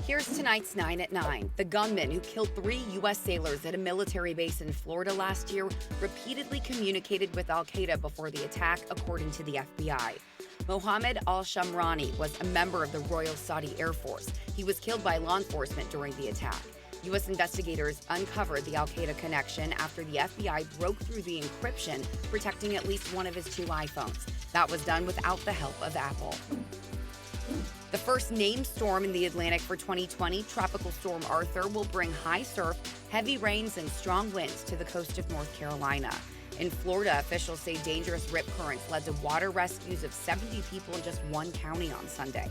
Here's tonight's 9 at 9. The gunman who killed 3 U.S. sailors at a military base in Florida last year repeatedly communicated with Al-Qaeda before the attack, according to the FBI. Mohammed al-Shamrani was a member of the Royal Saudi Air Force. He was killed by law enforcement during the attack. U.S. investigators uncovered the Al-Qaeda connection after the FBI broke through the encryption, protecting at least one of his 2 iPhones. That was done without the help of Apple. The first named storm in the Atlantic for 2020, Tropical Storm Arthur, will bring high surf, heavy rains, and strong winds to the coast of North Carolina. In Florida, officials say dangerous rip currents led to water rescues of 70 people in just one county on Sunday.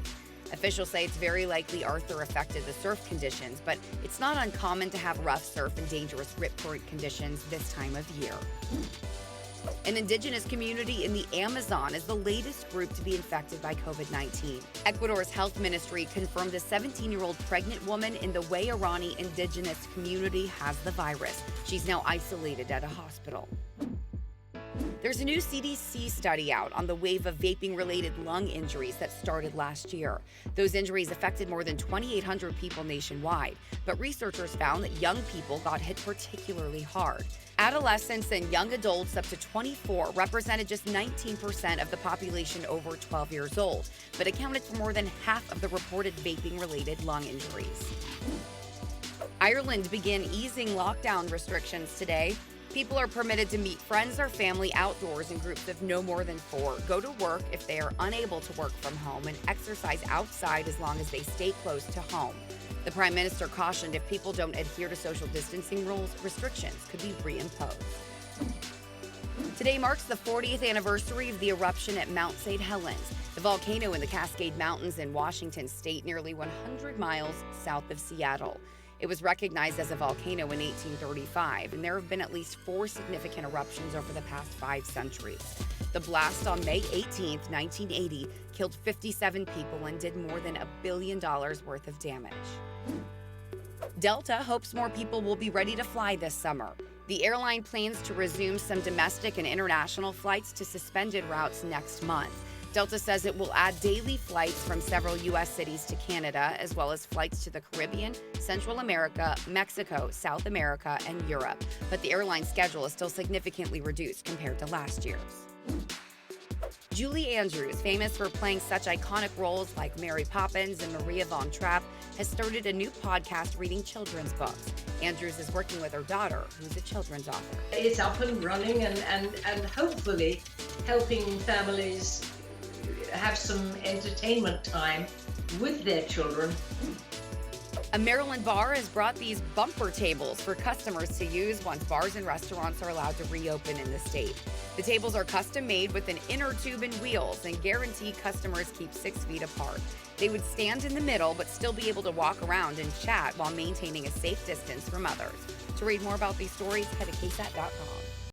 Officials say it's very likely Arthur affected the surf conditions, but it's not uncommon to have rough surf and dangerous rip current conditions this time of year. An indigenous community in the Amazon is the latest group to be infected by COVID-19. Ecuador's health ministry confirmed a 17-year-old pregnant woman in the Waorani indigenous community has the virus. She's now isolated at a hospital. There's a new CDC study out on the wave of vaping-related lung injuries that started last year. Those injuries affected more than 2,800 people nationwide, but researchers found that young people got hit particularly hard. Adolescents and young adults up to 24 represented just 19% of the population over 12 years old, but accounted for more than half of the reported vaping-related lung injuries. Ireland began easing lockdown restrictions today. People are permitted to meet friends or family outdoors in groups of no more than 4, go to work if they are unable to work from home, and exercise outside as long as they stay close to home. The Prime Minister cautioned if people don't adhere to social distancing rules, restrictions could be reimposed. Today marks the 40th anniversary of the eruption at Mount St Helens, the volcano in the Cascade Mountains in Washington state, nearly 100 miles south of Seattle. It was recognized as a volcano in 1835, and there have been at least 4 significant eruptions over the past 5 centuries. The blast on May 18, 1980, killed 57 people and did more than $1 billion worth of damage. Delta hopes more people will be ready to fly this summer. The airline plans to resume some domestic and international flights to suspended routes next month. Delta says it will add daily flights from several U.S. cities to Canada, as well as flights to the Caribbean, Central America, Mexico, South America, and Europe. But the airline schedule is still significantly reduced compared to last year's. Julie Andrews, famous for playing such iconic roles like Mary Poppins and Maria Von Trapp, has started a new podcast reading children's books. Andrews is working with her daughter, who's a children's author. It's up and running and hopefully helping families have some entertainment time with their children. A Maryland bar has brought these bumper tables for customers to use once bars and restaurants are allowed to reopen in the state. The tables are custom made with an inner tube and wheels and guarantee customers keep 6 feet apart. They would stand in the middle but still be able to walk around and chat while maintaining a safe distance from others. To read more about these stories, head to ksat.com.